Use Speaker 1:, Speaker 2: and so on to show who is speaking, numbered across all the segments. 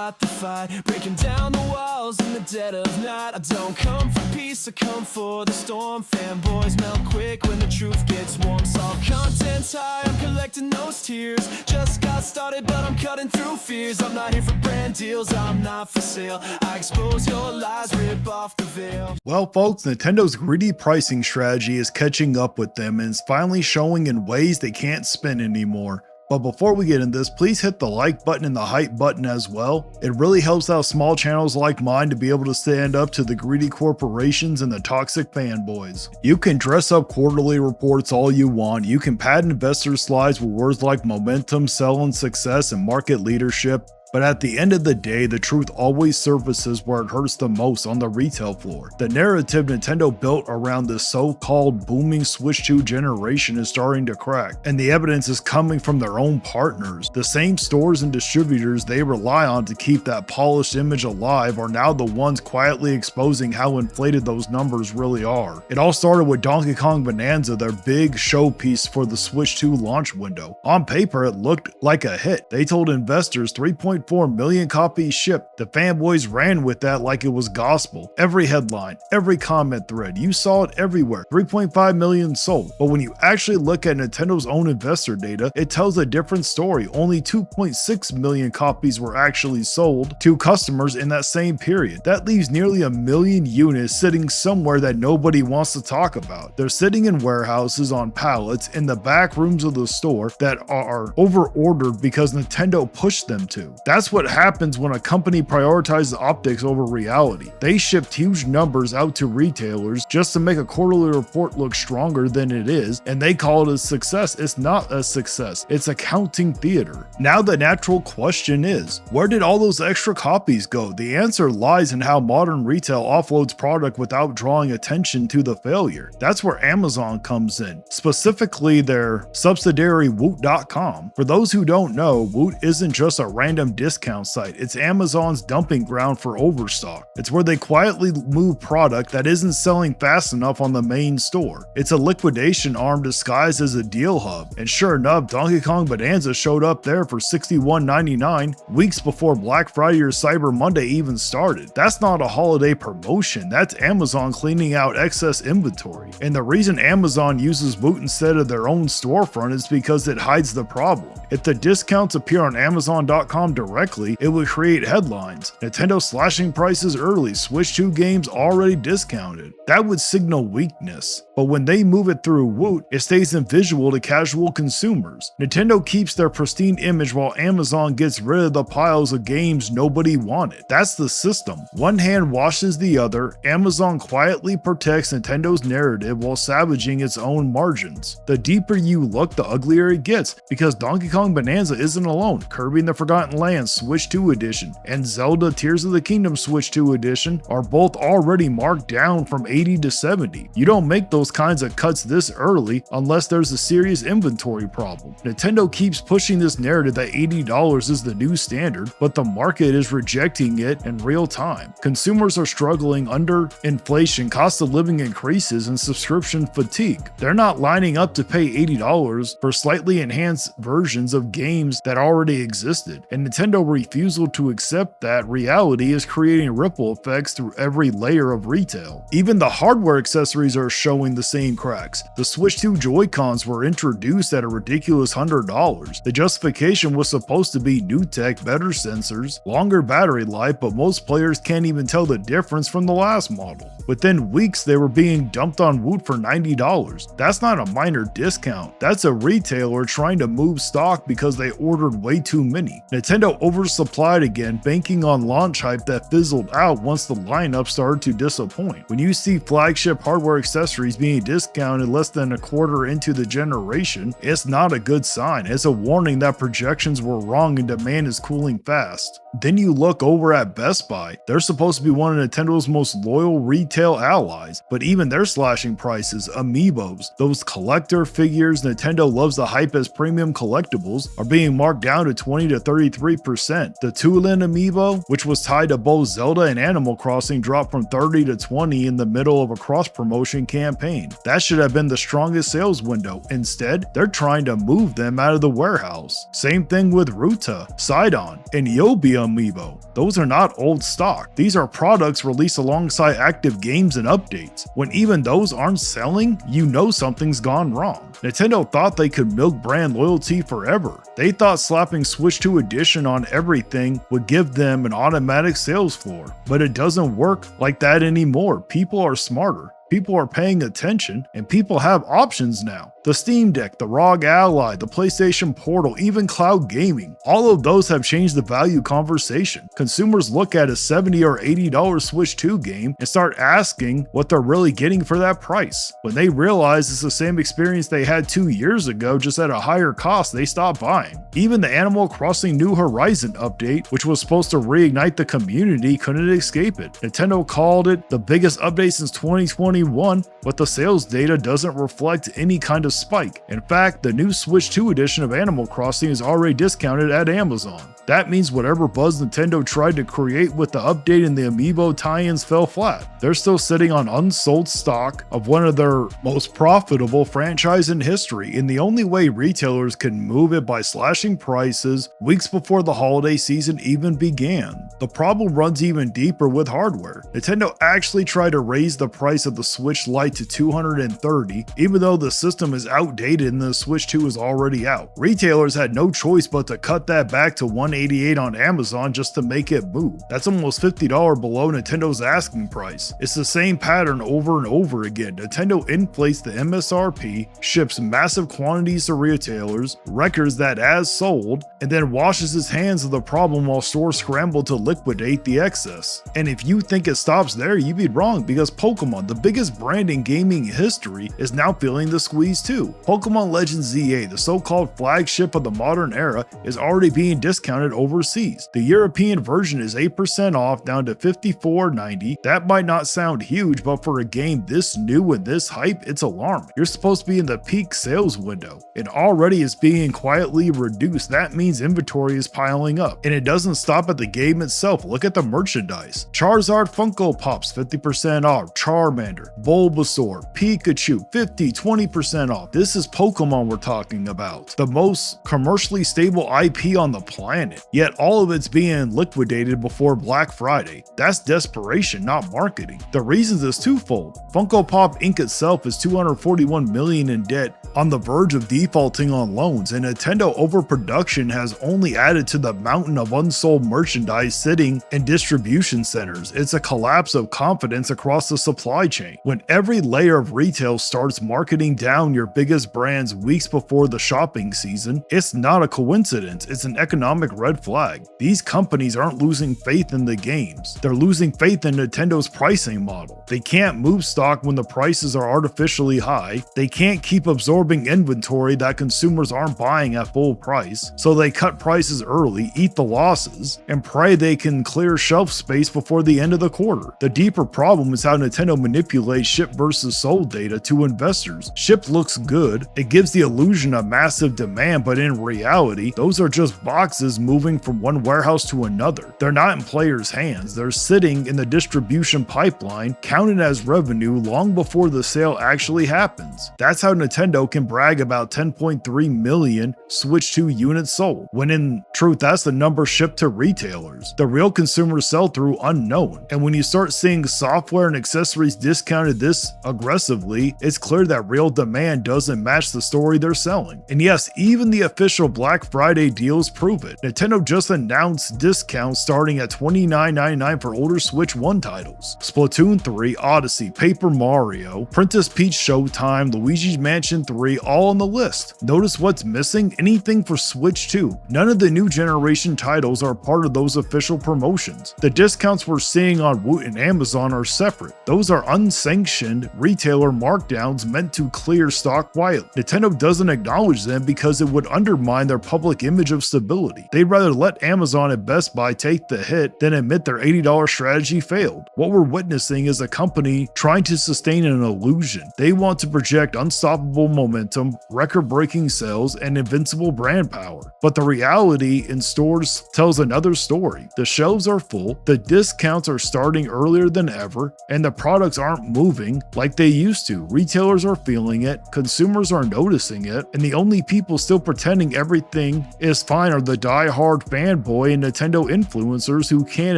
Speaker 1: fought the fight, breaking down the walls in the dead of night. I don't come for peace, I come for the storm. Fanboys melt quick when the truth gets warm. Saw content's high, I'm collecting those tears. Just got started, but I'm cutting through fears. I'm not here for brand deals, I'm not for sale. I expose your lies, rip off the veil.
Speaker 2: Well folks, Nintendo's greedy pricing strategy is catching up with them and is finally showing in ways they can't spin anymore. But before we get into this, please hit the like button and the hype button as well. It really helps out small channels like mine to be able to stand up to the greedy corporations and the toxic fanboys. You can dress up quarterly reports all you want, you can pad investor slides with words like momentum, sell and success, and market leadership. But at the end of the day, the truth always surfaces where it hurts the most, on the retail floor. The narrative Nintendo built around the so-called booming Switch 2 generation is starting to crack, and the evidence is coming from their own partners. The same stores and distributors they rely on to keep that polished image alive are now the ones quietly exposing how inflated those numbers really are. It all started with Donkey Kong Bonanza, their big showpiece for the Switch 2 launch window. On paper, it looked like a hit. They told investors 3.4 million copies shipped. The fanboys ran with that like it was gospel. Every headline, every comment thread, you saw it everywhere. 3.5 million sold. But when you actually look at Nintendo's own investor data, it tells a different story. Only 2.6 million copies were actually sold to customers in that same period. That leaves nearly 1 million units sitting somewhere that nobody wants to talk about. They're sitting in warehouses on pallets in the back rooms of the store that are over-ordered because Nintendo pushed them to. That's what happens when a company prioritizes optics over reality. They shipped huge numbers out to retailers just to make a quarterly report look stronger than it is, and they call it a success. It's not a success, it's accounting theater. Now the natural question is, where did all those extra copies go? The answer lies in how modern retail offloads product without drawing attention to the failure. That's where Amazon comes in, specifically their subsidiary Woot.com. For those who don't know, Woot isn't just a random discount site, it's Amazon's dumping ground for overstock. It's where they quietly move product that isn't selling fast enough on the main store. It's a liquidation arm disguised as a deal hub, and sure enough, Donkey Kong Bonanza showed up there for $61.99 weeks before Black Friday or Cyber Monday even started. That's not a holiday promotion, that's Amazon cleaning out excess inventory. And the reason Amazon uses Woot instead of their own storefront is because it hides the problem. If the discounts appear on Amazon.com directly, it would create headlines. Nintendo slashing prices early, Switch 2 games already discounted. That would signal weakness. But when they move it through Woot, it stays invisible to casual consumers. Nintendo keeps their pristine image while Amazon gets rid of the piles of games nobody wanted. That's the system. One hand washes the other. Amazon quietly protects Nintendo's narrative while savaging its own margins. The deeper you look, the uglier it gets, because Donkey Kong Bonanza isn't alone. Kirby and the Forgotten Land Switch 2 Edition and Zelda Tears of the Kingdom Switch 2 Edition are both already marked down from 80 to 70. You don't make those kinds of cuts this early unless there's a serious inventory problem. Nintendo keeps pushing this narrative that $80 is the new standard, but the market is rejecting it in real time. Consumers are struggling under inflation, cost of living increases, and subscription fatigue. They're not lining up to pay $80 for slightly enhanced versions of games that already existed, and Nintendo refusal to accept that reality is creating ripple effects through every layer of retail. Even the hardware accessories are showing the same cracks. The Switch 2 Joy-Cons were introduced at a ridiculous $100. The justification was supposed to be new tech, better sensors, longer battery life, but most players can't even tell the difference from the last model. Within weeks, they were being dumped on Woot for $90. That's not a minor discount. That's a retailer trying to move stock because they ordered way too many. Nintendo oversupplied again, banking on launch hype that fizzled out once the lineup started to disappoint. When you see flagship hardware accessories being discounted less than a quarter into the generation, it's not a good sign. It's a warning that projections were wrong and demand is cooling fast. Then you look over at Best Buy. They're supposed to be one of Nintendo's most loyal retail allies, but even they're slashing prices. Amiibos, those collector figures Nintendo loves to hype as premium collectibles, are being marked down to 20 to 33% 30%. The Tulin Amiibo, which was tied to both Zelda and Animal Crossing, dropped from 30 to 20 in the middle of a cross-promotion campaign. That should have been the strongest sales window. Instead, they're trying to move them out of the warehouse. Same thing with Ruta, Sidon, and Yobi Amiibo. Those are not old stock. These are products released alongside active games and updates. When even those aren't selling, you know something's gone wrong. Nintendo thought they could milk brand loyalty forever. They thought slapping Switch 2 Edition on everything would give them an automatic sales floor, but it doesn't work like that anymore. People are smarter. People are paying attention, and people have options now. The Steam Deck, the ROG Ally, the PlayStation Portal, even cloud gaming. All of those have changed the value conversation. Consumers look at a $70 or $80 Switch 2 game and start asking what they're really getting for that price. When they realize it's the same experience they had 2 years ago, just at a higher cost, they stop buying. Even the Animal Crossing New Horizon update, which was supposed to reignite the community, couldn't escape it. Nintendo called it the biggest update since 2021, but the sales data doesn't reflect any kind of spike. In fact, the new Switch 2 edition of Animal Crossing is already discounted at Amazon. That means whatever buzz Nintendo tried to create with the update and the Amiibo tie-ins fell flat. They're still sitting on unsold stock of one of their most profitable franchise in history, and the only way retailers can move it by slashing prices weeks before the holiday season even began. The problem runs even deeper with hardware. Nintendo actually tried to raise the price of the Switch Lite to $230, even though the system is outdated and the Switch 2 is already out. Retailers had no choice but to cut that back to $188 on Amazon just to make it move. That's almost $50 below Nintendo's asking price. It's the same pattern over and over again. Nintendo inflates the MSRP, ships massive quantities to retailers, records that as sold, and then washes its hands of the problem while stores scramble to liquidate the excess. And if you think it stops there, you'd be wrong, because Pokémon, the biggest brand in gaming history, is now feeling the squeeze too. Pokemon Legends ZA, the so-called flagship of the modern era, is already being discounted overseas. The European version is 8% off, down to $54.90. That might not sound huge, but for a game this new and this hype, it's alarming. You're supposed to be in the peak sales window. It already is being quietly reduced. That means inventory is piling up. And it doesn't stop at the game itself. Look at the merchandise. Charizard Funko Pops 50% off, Charmander, Bulbasaur, Pikachu 50-20% off. This is Pokemon we're talking about. The most commercially stable IP on the planet. Yet all of it's being liquidated before Black Friday. That's desperation, not marketing. The reasons is twofold. Funko Pop Inc. itself is $241 million in debt, on the verge of defaulting on loans, and Nintendo overproduction has only added to the mountain of unsold merchandise sitting in distribution centers. It's a collapse of confidence across the supply chain. When every layer of retail starts marketing down your biggest brands weeks before the shopping season, it's not a coincidence, it's an economic red flag. These companies aren't losing faith in the games. They're losing faith in Nintendo's pricing model. They can't move stock when the prices are artificially high. They can't keep absorbing inventory that consumers aren't buying at full price, so they cut prices early, eat the losses, and pray they can clear shelf space before the end of the quarter. The deeper problem is how Nintendo manipulates ship versus sold data to investors. Ship looks good, it gives the illusion of massive demand, but in reality, those are just boxes moving from one warehouse to another. They're not in players' hands, they're sitting in the distribution pipeline, counted as revenue long before the sale actually happens. That's how Nintendo can brag about 10.3 million Switch 2 units sold, when in truth that's the number shipped to retailers. The real consumer sell-through unknown. And when you start seeing software and accessories discounted this aggressively, it's clear that real demand doesn't match the story they're selling. And yes, even the official Black Friday deals prove it. Nintendo just announced discounts starting at $29.99 for older Switch 1 titles. Splatoon 3, Odyssey, Paper Mario, Princess Peach Showtime, Luigi's Mansion 3, all on the list. Notice what's missing? Anything for Switch 2. None of the new generation titles are part of those official promotions. The discounts we're seeing on Woot and Amazon are separate. Those are unsanctioned retailer markdowns meant to clear stock quietly. Nintendo doesn't acknowledge them because it would undermine their public image of stability. They'd rather let Amazon and Best Buy take the hit than admit their $80 strategy failed. What we're witnessing is a company trying to sustain an illusion. They want to project unstoppable momentum, record-breaking sales, and invincible brand power. But the reality in stores tells another story. The shelves are full, the discounts are starting earlier than ever, and the products aren't moving like they used to. Retailers are feeling it, consumers are noticing it, and the only people still pretending everything is fine are the die-hard fanboy and Nintendo influencers who can't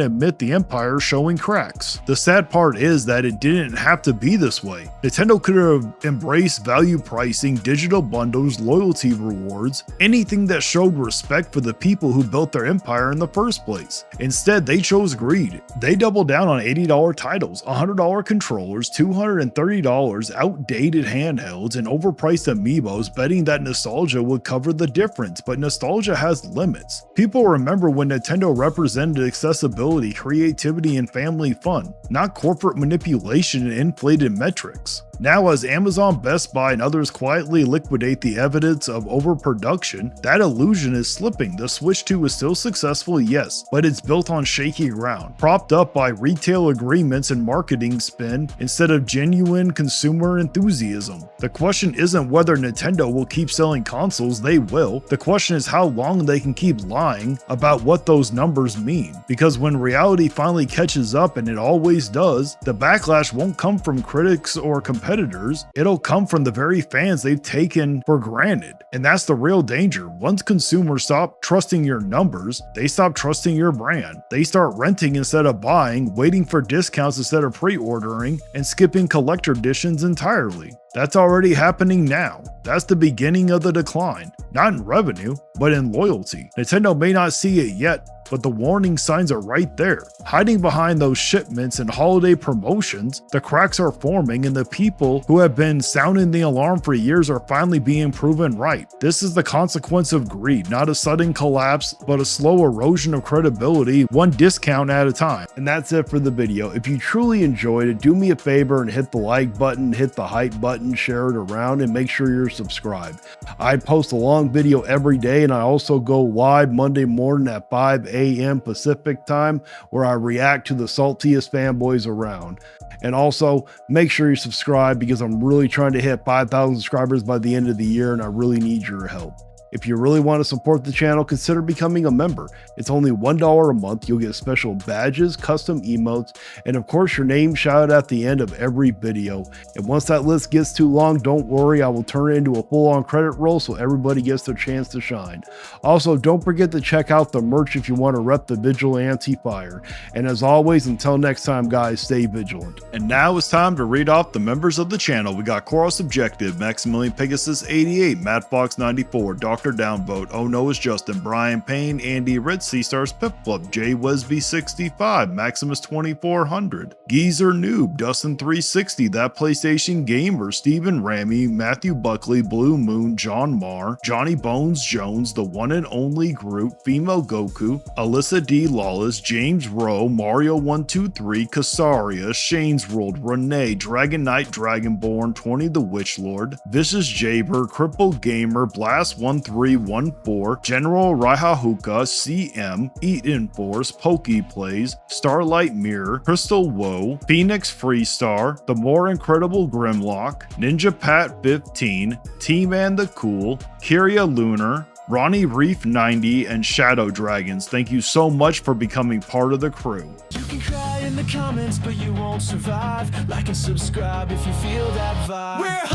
Speaker 2: admit the empire showing cracks. The sad part is that it didn't have to be this way. Nintendo could have embraced value pricing, digital bundles, loyalty rewards, anything that showed respect for the people who built their empire in the first place. Instead, they chose greed. They doubled down on $80 titles, $100 controllers, $230 outdated handhelds, and overpriced amiibos, betting that nostalgia would cover the difference, but nostalgia has limits. People remember when Nintendo represented accessibility, creativity, and family fun, not corporate manipulation and inflated metrics. Now, as Amazon, Best Buy, and others quietly liquidate the evidence of overproduction, that illusion is slipping. The Switch 2 is still successful, yes, but it's built on shaky ground, propped up by retail agreements and marketing spin instead of genuine consumer enthusiasm. The question isn't whether Nintendo will keep selling consoles, they will. The question is how long they can keep lying about what those numbers mean. Because when reality finally catches up, and it always does, the backlash won't come from critics or competitors, it'll come from the very fans they've taken for granted. And that's the real danger. Once consumers stop trusting your numbers, they stop trusting your brand. They start renting instead of buying, waiting for discounts instead of pre-ordering, and skipping collector editions entirely. That's already happening now. That's the beginning of the decline, not in revenue, but in loyalty. Nintendo may not see it yet, but the warning signs are right there. Hiding behind those shipments and holiday promotions, the cracks are forming, and the people who have been sounding the alarm for years are finally being proven right. This is the consequence of greed, not a sudden collapse, but a slow erosion of credibility, one discount at a time. And that's it for the video. If you truly enjoyed it, do me a favor and hit the like button, hit the hype button, share it around, and make sure you're subscribed. I post a long video every day, and I also go live Monday morning at 5 a.m. Pacific time, where I react to the saltiest fanboys around. And also make sure you subscribe, because I'm really trying to hit 5,000 subscribers by the end of the year, and I really need your help. If you really want to support the channel, consider becoming a member. It's only $1 a month. You'll get special badges, custom emotes, and of course your name shouted at the end of every video. And once that list gets too long, don't worry, I will turn it into a full-on credit roll so everybody gets their chance to shine. Also, don't forget to check out the merch if you want to rep the Vigilante Fire. And as always, until next time guys, stay vigilant. And now it's time to read off the members of the channel. We got Koros Objective, Maximilian Pegasus 88, Matt Fox 94, Dr. Downvote, Oh No Is Justin, Brian Payne, Andy Ritz, C-Stars Piplup, Jay Wesby 65, Maximus 2400, Geezer Noob, Dustin 360, That PlayStation Gamer, Stephen Ramy, Matthew Buckley, Blue Moon, John Marr, Johnny Bones Jones, The One and Only Groot, Female Goku, Alyssa D. Lawless, James Rowe, Mario 123, Casaria, Shane's World, Renee, Dragon Knight, Dragonborn, 20 the Witch Lord, Vicious Jaber, Crippled Gamer, Blast 1314, General Raihahuka, CM, Eat Enforce, Poke Plays, Starlight Mirror, Crystal Woe, Phoenix Freestar, The More Incredible Grimlock, Ninja Pat 15, T-Man the Cool, Kyria Lunar, Ronnie Reef 90, and Shadow Dragons. Thank you so much for becoming part of the crew.
Speaker 1: You can cry in the comments, but you won't survive. Like and subscribe if you feel that vibe. We're